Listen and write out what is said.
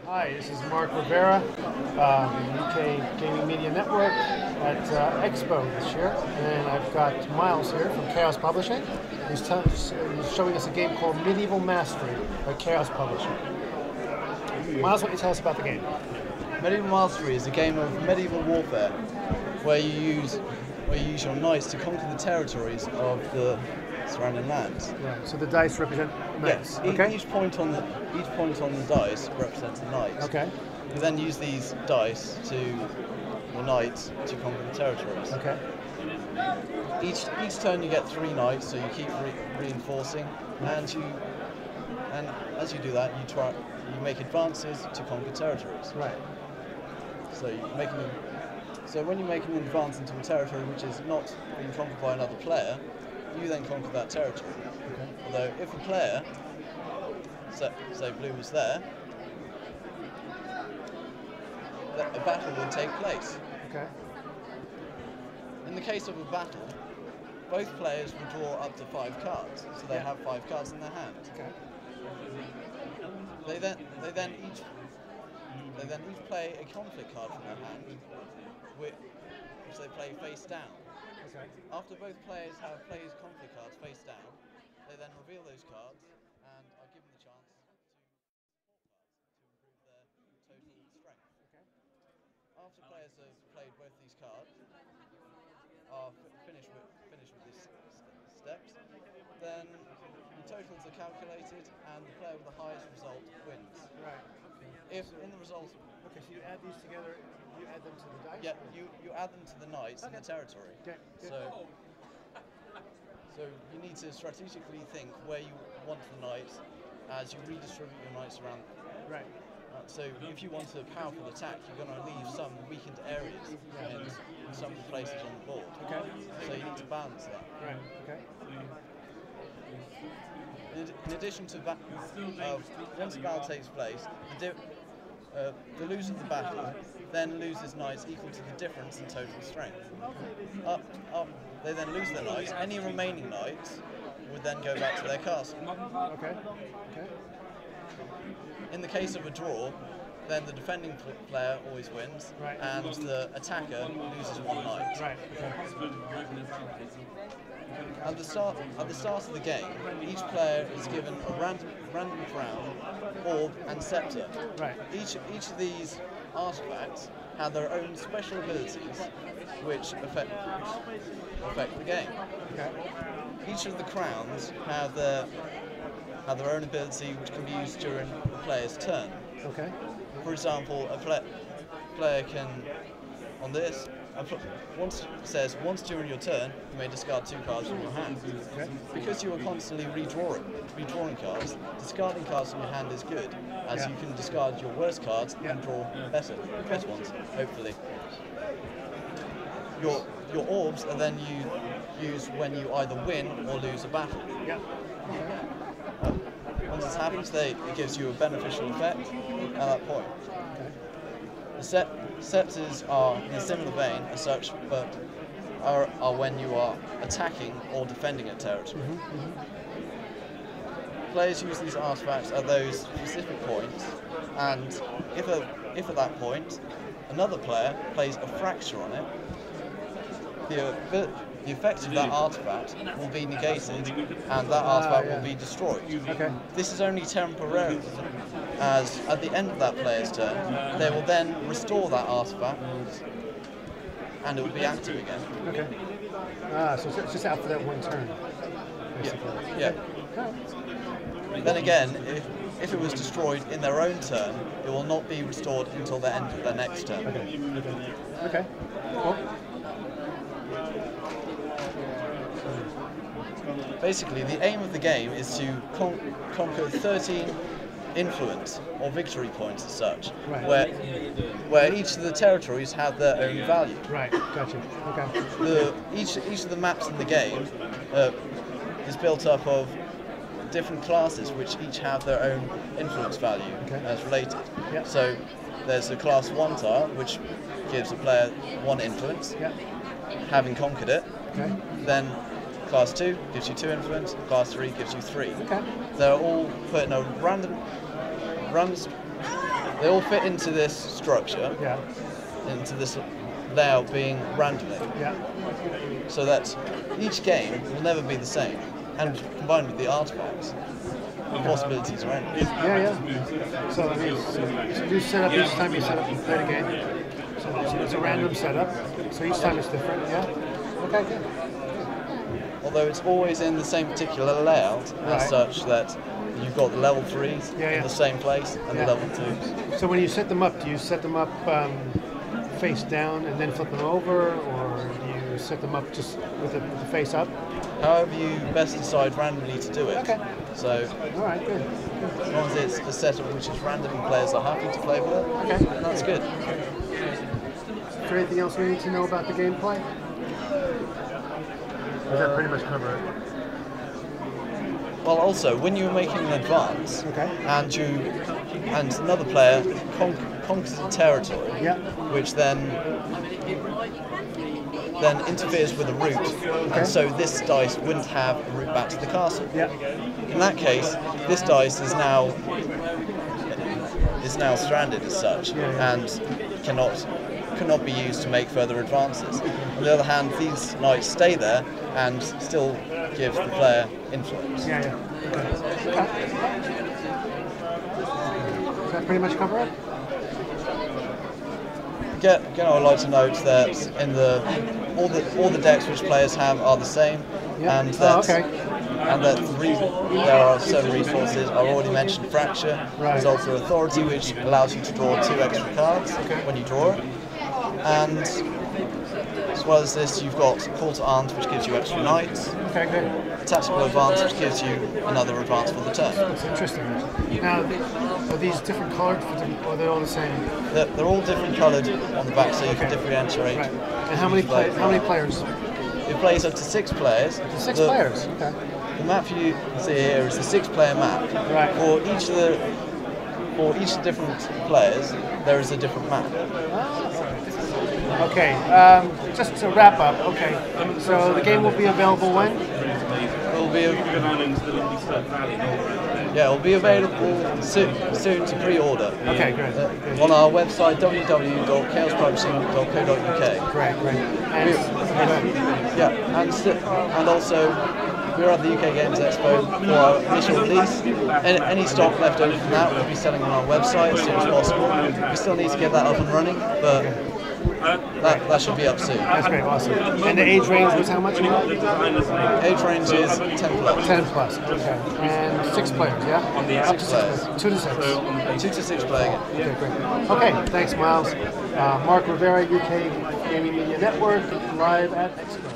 Hi, this is Mark Rivera, UK Gaming Media Network at Expo this year, and I've got Miles here from Chaos Publishing. He's showing us a game called Medieval Mastery by Chaos Publishing. Miles, what can you tell us about the game? Medieval Mastery is a game of medieval warfare where you use your knights to conquer the territories of the surrounding lands. Right. So the dice represent knights. Yes. Okay. Each point on the dice represents a knight. Okay. You then use these dice your knights to conquer the territories. Okay. Each turn you get 3 knights, so you keep reinforcing, and as you do that, you make advances to conquer territories. Right. So when you're making an advance into a territory which is not being conquered by another player, you then conquer that territory. Okay. Although if a player, say blue was there, a battle would take place. Okay. In the case of a battle, both players will draw up to 5 cards, so they have 5 cards in their hand. Okay. They then each play a conflict card from their hand, which they play face down. Okay. After both players have played conflict cards face down, they then reveal those cards and are given the chance to improve their total strength. Okay. After players have played both these cards, are finished with these steps, then the totals are calculated and the player with the highest result wins. Right. If in the result, okay, so you add these together, you add them to the dice? yeah, you add them to the knights in the territory. Okay. So you need to strategically think where you want the knights as you redistribute your knights around. Right. So if you want a powerful attack, you're going to leave some weakened areas in some places on the board. Okay. So you need to balance that. Right. Okay. In addition to that, once a battle takes place, the loser of the battle then loses knights equal to the difference in total strength. They then lose their knights. Any remaining knights would then go back to their castle. Okay. Okay. In the case of a draw, then the defending player always wins, right, and the attacker loses 1 knight. Right. Okay. At the start of the game, each player is given a random crown, orb, and scepter. Right. Each of these artifacts have their own special abilities, which affect the game. Okay. Each of the crowns have their own ability, which can be used during the player's turn. Okay. For example, a player can, on this, once during your turn, you may discard 2 cards from your hand. Okay. Because you are constantly redrawing cards, discarding cards from your hand is good, as you can discard your worst cards and draw better ones, hopefully. Your orbs are then used when you either win or lose a battle. Yeah. Once this happens, it gives you a beneficial effect at that point. Okay. The scepters are in a similar vein as such, but are when you are attacking or defending a territory. Players use these artifacts at those specific points, and if at that point another player plays a fracture on it, the effect of that artifact will be negated, and that artifact will be destroyed. Okay. This is only temporary, as at the end of that player's turn, they will then restore that artifact, and it will be active again. Okay. So it's just after that 1 turn, basically. Yeah. Then again, if it was destroyed in their own turn, it will not be restored until the end of their next turn. Okay. Cool. Basically, the aim of the game is to conquer 13 influence or victory points as such, right, where each of the territories have their own value. Right, gotcha. Okay. Each of the maps in the game is built up of different classes, which each have their own influence value as related. Yep. So there's the class 1 tile, which gives a player 1 influence, having conquered it. Okay. Then class 2 gives you 2 influence, class 3 gives you 3. Okay. They're all put in a random they all fit into this structure, Yeah. into this layout being randomly, Yeah. so that each game will never be the same. And combined with the artifacts, the possibilities are endless. Yeah. So I mean, so you set up each time you set up and play the game. So it's a random setup. So each time it's different. Yeah. Okay. Good. Although it's always in the same particular layout, Right. as such that you've got the level 3s Yeah. in the same place and the level 2s. So when you set them up, do you set them up face down and then flip them over, or do you set them up just with the face up? However you best decide randomly to do it. Okay. So All right. Good. as long as it's a setup which is random and players are happy to play with it, Okay. that's good. Is there anything else we need to know about the gameplay? Or does that pretty much cover it? Well, also when you're making an advance, Okay. and another player conquers a territory, Yeah. which then interferes with a route, and so this dice wouldn't have a route back to the castle. Yeah. In that case, this dice is now stranded as such, and cannot be used to make further advances. On the other hand, these knights stay there and still give the player influence. Yeah. Okay. Does that pretty much cover it? Again, I would like to note that in all the decks which players have are the same, Yeah. and that Okay. there are certain resources. I already mentioned Fracture. Right. There's also Authority, which allows you to draw 2 extra cards when you draw it, and as well as this, you've got Call to Arms, which gives you extra knights. Okay. Good. Tactical Advance, which gives you another advance for the turn. That's interesting. Now, are these different colored, or are they all the same? They're all different coloured on the back, so you can differentiate. Right. And how many players? It plays up to 6 players. 6 players. Okay. The map you see here is the 6-player map. Right. For each different players, there is a different map. Okay. Just to wrap up. Okay. So the game will be available when? It'll be available soon to pre-order. Okay, good. On our website www.chaospublishing.co.uk. Great. And also we're at the UK Games Expo for our initial release. Any stock left over from that will be selling on our website as soon as possible. We still need to get that up and running, but that should be up soon. That's great, awesome. And the age range was how much? Age range is 10 plus. 10 plus, okay. And 6 players, yeah? Up to 6 players. 2 to 6. 2 to 6 playing it. Okay, great. Okay, thanks, Miles. Mark Rivera, UK Gaming Media Network, live at Expo.